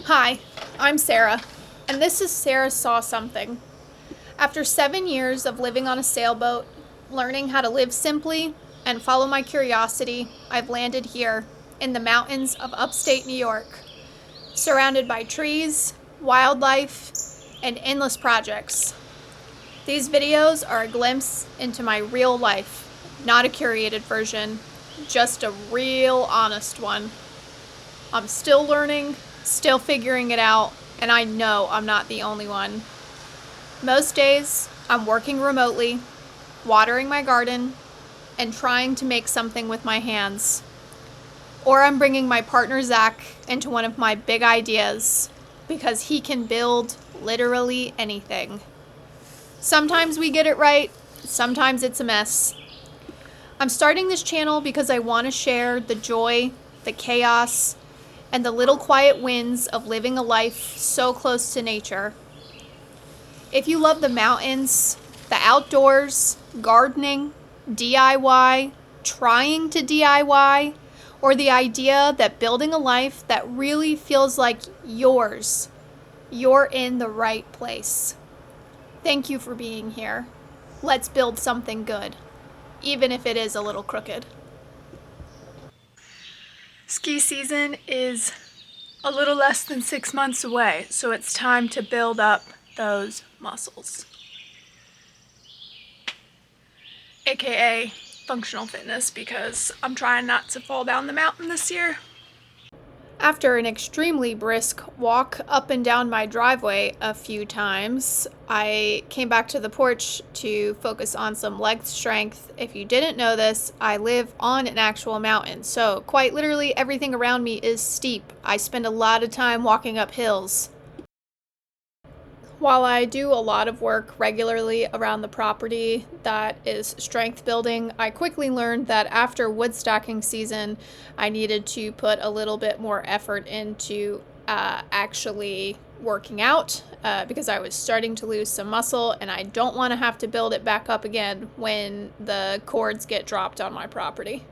Hi, I'm Sarah, and this is Sarah Saw Something. After 7 years of living on a sailboat, learning how to live simply, and follow my curiosity, I've landed here in the mountains of upstate New York, surrounded by trees, wildlife, and endless projects. These videos are a glimpse into my real life, not a curated version, just a real honest one. I'm still learning, still figuring it out, and I know I'm not the only one. Most days, I'm working remotely, watering my garden, and trying to make something with my hands. Or I'm bringing my partner Zach into one of my big ideas, because he can build literally anything. Sometimes we get it right, sometimes it's a mess. I'm starting this channel because I want to share the joy, the chaos, and the little quiet wins of living a life so close to nature. If you love the mountains, the outdoors, gardening, DIY, trying to DIY, or the idea that building a life that really feels like yours, you're in the right place. Thank you for being here. Let's build something good, even if it is a little crooked. Ski season is a little less than 6 months away, so it's time to build up those muscles. AKA functional fitness, because I'm trying not to fall down the mountain this year. After an extremely brisk walk up and down my driveway a few times, I came back to the porch to focus on some leg strength. If you didn't know this, I live on an actual mountain, so quite literally everything around me is steep. I spend a lot of time walking up hills. While I do a lot of work regularly around the property that is strength building, I quickly learned that after wood stacking season, I needed to put a little bit more effort into actually working out because I was starting to lose some muscle, and I don't want to have to build it back up again when the cords get dropped on my property.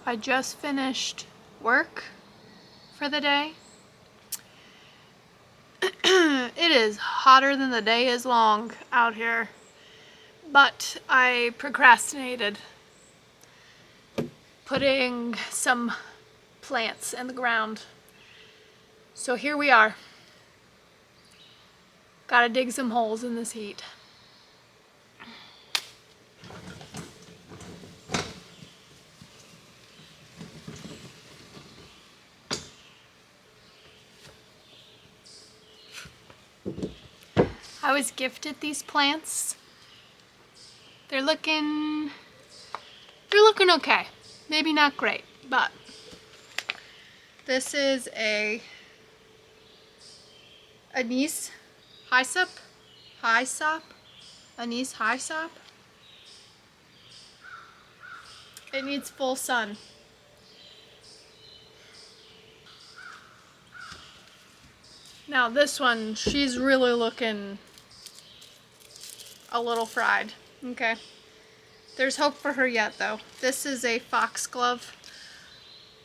I just finished work for the day. It is hotter than the day is long out here, but I procrastinated putting some plants in the ground. So here we are. Gotta dig some holes in this heat. I was gifted these plants. They're looking okay. Maybe not great, but this is a anise hyssop. Anise hyssop. It needs full sun. Now this one, she's really looking a little fried. Okay. There's hope for her yet though. This is a foxglove,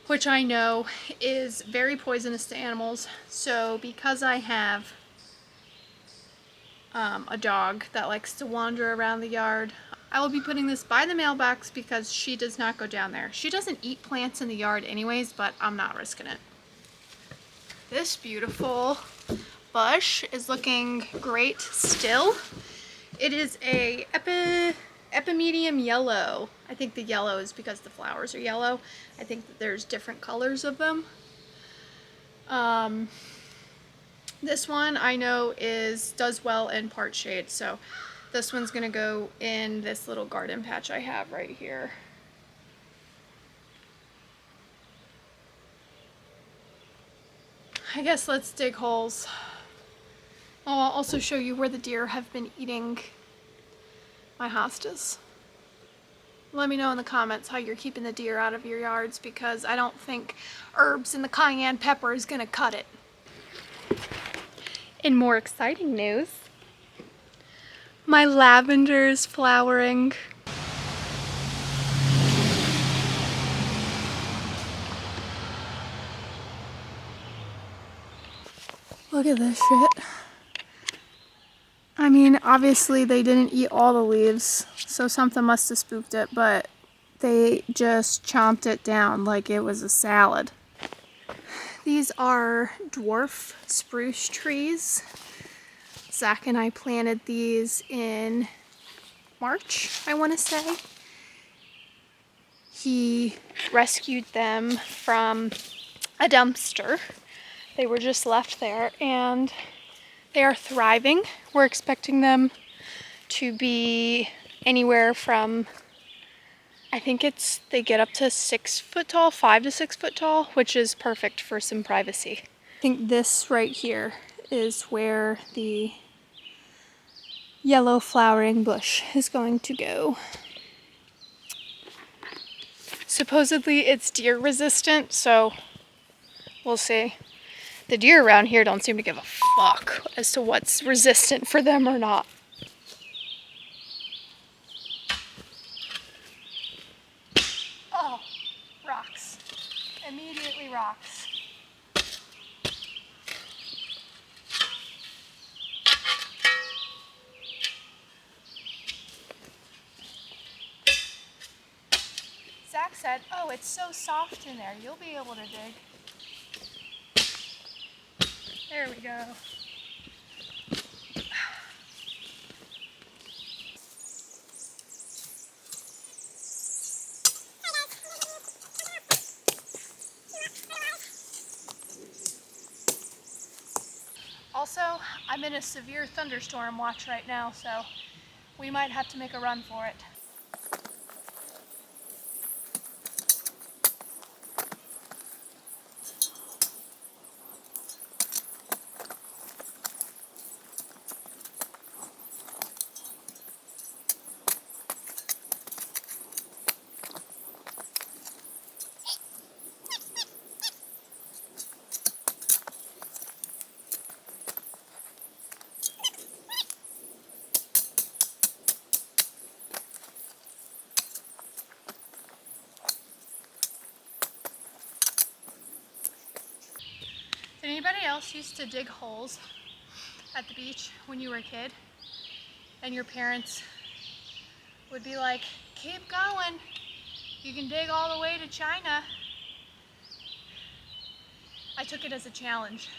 which I know is very poisonous to animals. So because I have a dog that likes to wander around the yard, I will be putting this by the mailbox because she does not go down there. She doesn't eat plants in the yard anyways, but I'm not risking it. This beautiful bush is looking great still. It is a epimedium yellow. I think the yellow is because the flowers are yellow. I think that there's different colors of them. This one I know does well in part shade, so this one's gonna go in this little garden patch I have right here. I guess let's dig holes. I'll also show you where the deer have been eating my hostas. Let me know in the comments how you're keeping the deer out of your yards, because I don't think herbs and the cayenne pepper is gonna cut it. In more exciting news, my lavender is flowering. Look at this shit. I mean, obviously they didn't eat all the leaves, so something must have spooked it, but they just chomped it down like it was a salad. These are dwarf spruce trees. Zach and I planted these in March, I want to say. He rescued them from a dumpster. They were just left there and they are thriving. We're expecting them to be anywhere from, I think they get up to 6 foot tall, 5 to 6 foot tall, which is perfect for some privacy. I think this right here is where the yellow flowering bush is going to go. Supposedly it's deer resistant, so we'll see. The deer around here don't seem to give a fuck as to what's resistant for them or not. Oh, rocks. Immediately rocks. Zach said, oh, it's so soft in there, you'll be able to dig. There we go. Also, I'm in a severe thunderstorm watch right now, so we might have to make a run for it. Did anybody else used to dig holes at the beach when you were a kid? And your parents would be like, keep going, you can dig all the way to China. I took it as a challenge.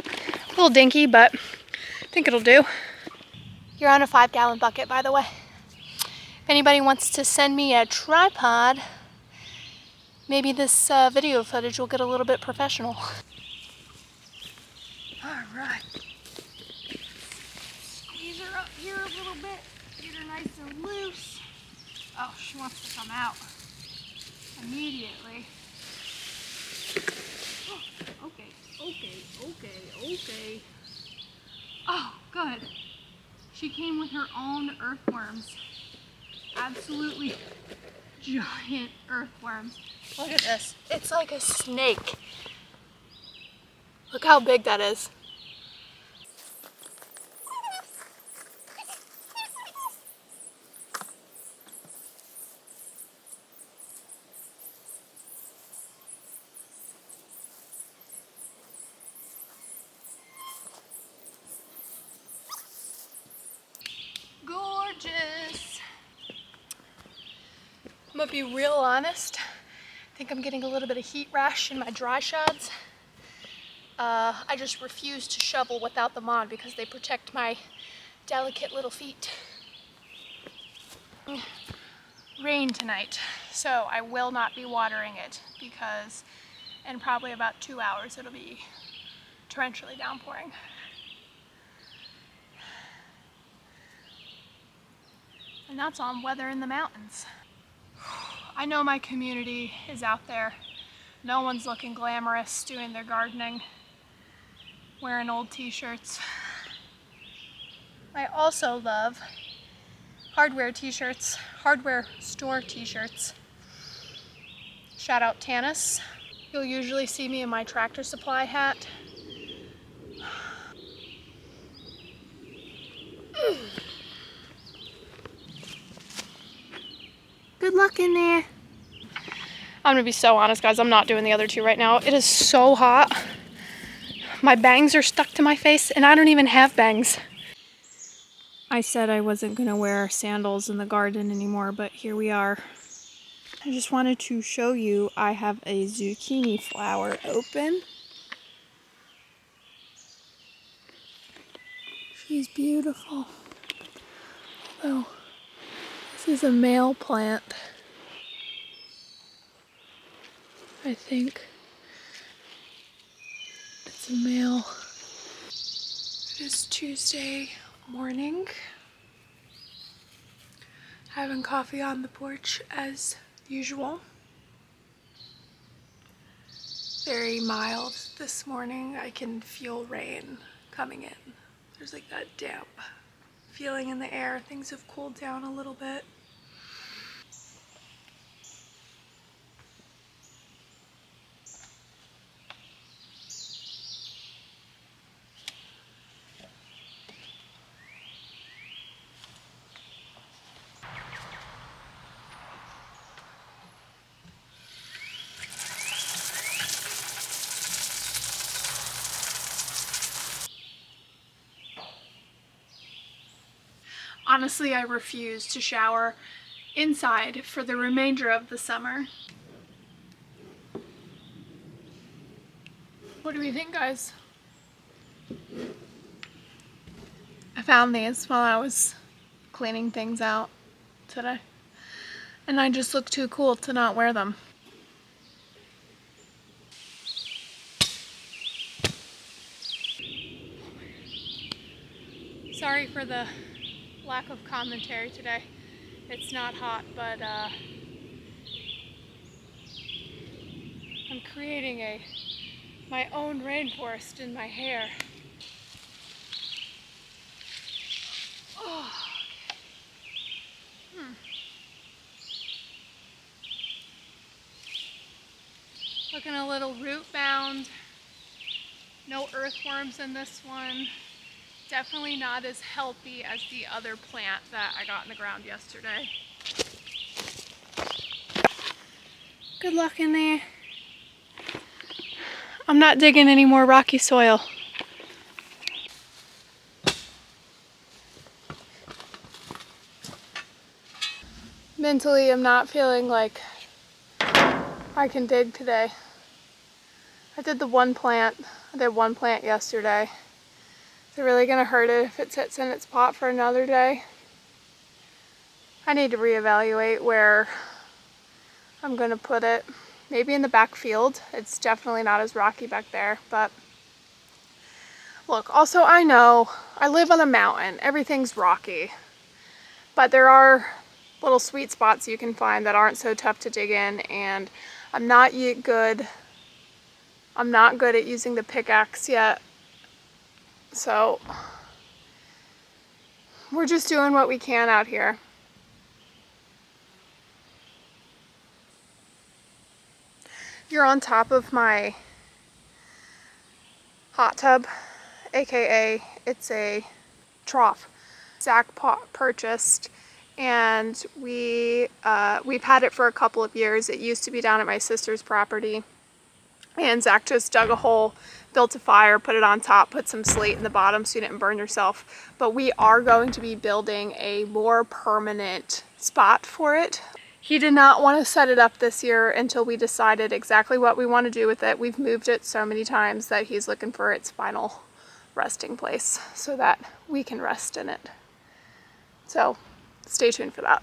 A little dinky, but I think it'll do. You're on a 5-gallon bucket, by the way. If anybody wants to send me a tripod, maybe this video footage will get a little bit professional. All right. Squeeze her up here a little bit, get her nice and loose. Oh, she wants to come out immediately. Oh, okay. Oh, good. She came with her own earthworms. Absolutely giant earthworms. Look at this. It's like a snake. Look how big that is. Gorgeous. I'm gonna be real honest. I think I'm getting a little bit of heat rash in my dry shods. I just refuse to shovel without them on because they protect my delicate little feet. Rain tonight, so I will not be watering it because in probably about 2 hours it'll be torrentially downpouring. And that's on weather in the mountains. I know my community is out there. No one's looking glamorous doing their gardening, wearing old t-shirts. I also love hardware t-shirts, hardware store t-shirts. Shout out Tanis. You'll usually see me in my Tractor Supply hat. Good luck in there. I'm gonna be so honest, guys, I'm not doing the other two right now. It is so hot. My bangs are stuck to my face, and I don't even have bangs. I said I wasn't gonna wear sandals in the garden anymore, but here we are. I just wanted to show you I have a zucchini flower open. She's beautiful. Oh, this is a male plant, I think. It's a male. It is Tuesday morning. Having coffee on the porch as usual. Very mild this morning. I can feel rain coming in. There's like that damp feeling in the air. Things have cooled down a little bit. Honestly, I refuse to shower inside for the remainder of the summer. What do we think, guys? I found these while I was cleaning things out today, and I just look too cool to not wear them. Sorry for the lack of commentary today. It's not hot, but I'm creating my own rainforest in my hair. Oh. Looking a little root bound. No earthworms in this one. Definitely not as healthy as the other plant that I got in the ground yesterday. Good luck in there. I'm not digging any more rocky soil. Mentally, I'm not feeling like I can dig today. I did one plant yesterday. Is it really gonna hurt it if it sits in its pot for another day? I need to reevaluate where I'm gonna put it. Maybe in the back field. It's definitely not as rocky back there, but look, also I know I live on a mountain. Everything's rocky, but there are little sweet spots you can find that aren't so tough to dig in, and I'm not good at using the pickaxe yet. So we're just doing what we can out here. You're on top of my hot tub, aka it's a trough Zach purchased, and we've had it for a couple of years. It used to be down at my sister's property, and Zach just dug a hole, built a fire, put it on top, put some slate in the bottom so you didn't burn yourself. But we are going to be building a more permanent spot for it. He did not want to set it up this year until we decided exactly what we want to do with it. We've moved it so many times that he's looking for its final resting place so that we can rest in it. So stay tuned for that.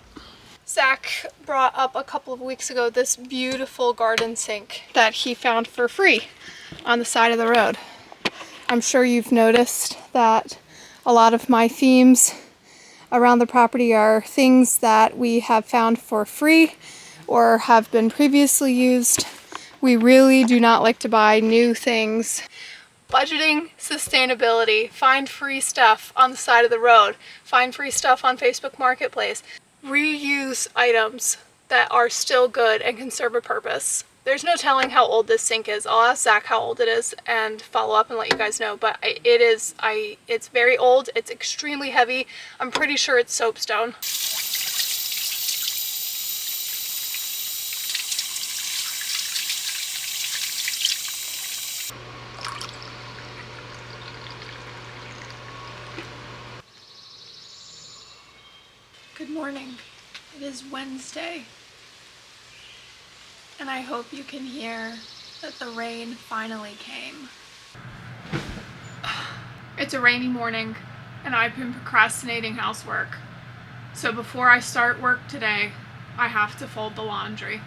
Zach brought up a couple of weeks ago this beautiful garden sink that he found for free on the side of the road. I'm sure you've noticed that a lot of my themes around the property are things that we have found for free or have been previously used. We really do not like to buy new things. Budgeting, sustainability, find free stuff on the side of the road, find free stuff on Facebook Marketplace. Reuse items that are still good and can serve a purpose. There's no telling how old this sink is. I'll ask Zach how old it is and follow up and let you guys know, but it's very old. It's extremely heavy. I'm pretty sure it's soapstone. Good morning. It is Wednesday, and I hope you can hear that the rain finally came. It's a rainy morning, and I've been procrastinating housework. So before I start work today, I have to fold the laundry.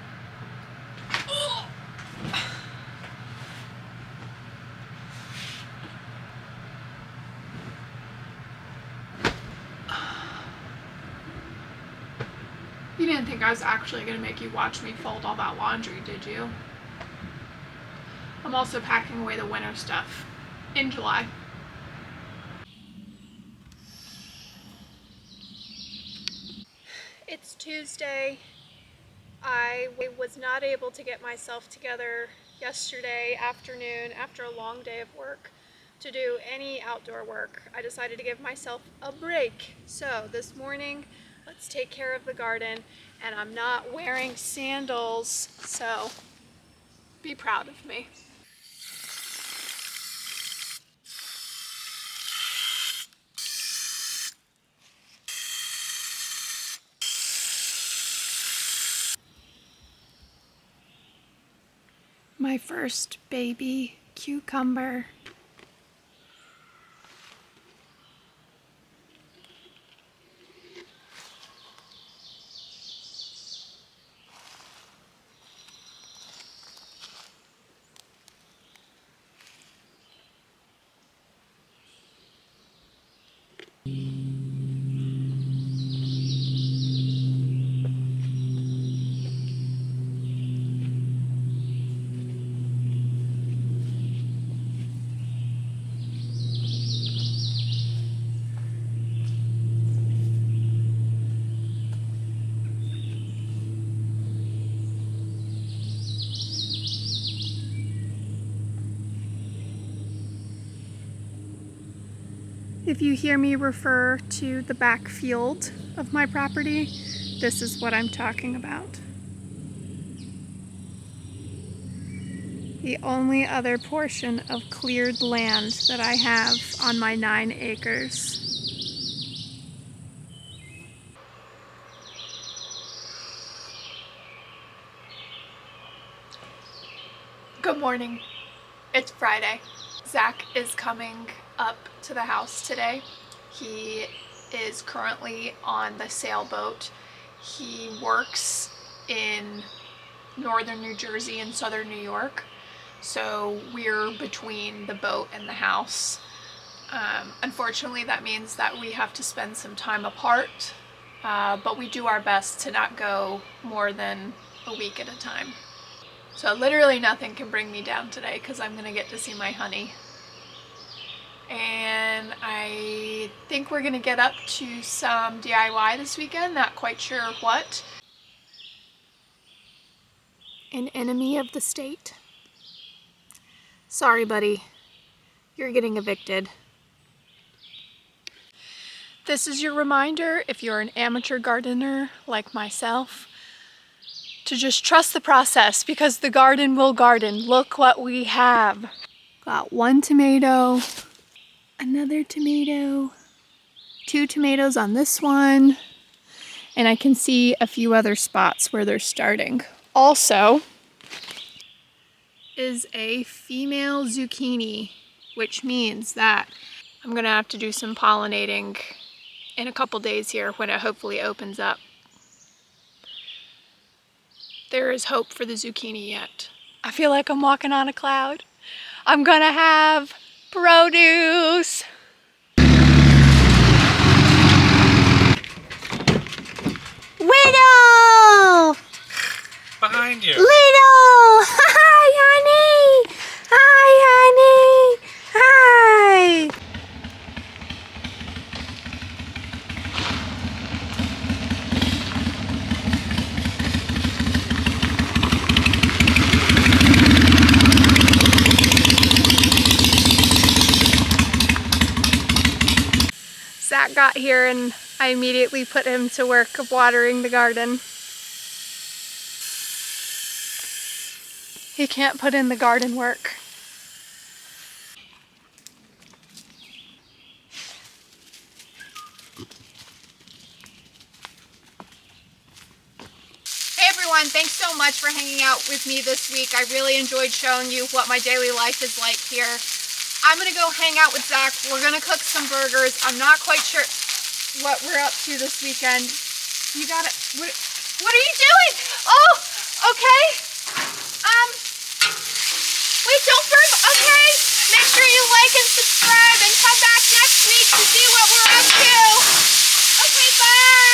You didn't think I was actually going to make you watch me fold all that laundry, did you? I'm also packing away the winter stuff in July. It's Tuesday. I was not able to get myself together yesterday afternoon after a long day of work to do any outdoor work. I decided to give myself a break. So this morning, let's take care of the garden, and I'm not wearing sandals, so be proud of me. My first baby cucumber. If you hear me refer to the back field of my property, this is what I'm talking about. The only other portion of cleared land that I have on my 9 acres. Good morning. It's Friday. Zach is coming up to the house today. He is currently on the sailboat. He works in northern New Jersey and southern New York, so we're between the boat and the house. Unfortunately, that means that we have to spend some time apart, but we do our best to not go more than a week at a time. So literally nothing can bring me down today because I'm gonna get to see my honey. And I think we're gonna get up to some DIY this weekend, not quite sure what. An enemy of the state. Sorry, buddy. You're getting evicted. This is your reminder, if you're an amateur gardener like myself, to just trust the process because the garden will garden. Look what we have. Got 1 tomato, another tomato, 2 tomatoes on this one, and I can see a few other spots where they're starting. Also is a female zucchini, which means that I'm gonna have to do some pollinating in a couple days here when it hopefully opens up. There is hope for the zucchini yet. I feel like I'm walking on a cloud. I'm gonna have produce. Widow! Behind you. Little! Hi, honey! Hi, honey! Hi! Zach got here and I immediately put him to work of watering the garden. He can't put in the garden work. everyone. Thanks so much for hanging out with me this week. I really enjoyed showing you what my daily life is like here. I'm going to go hang out with Zach. We're going to cook some burgers. I'm not quite sure what we're up to this weekend. You got it. What are you doing? Oh, okay. Wait, don't burn. Okay. Make sure you like and subscribe and come back next week to see what we're up to. Okay, bye.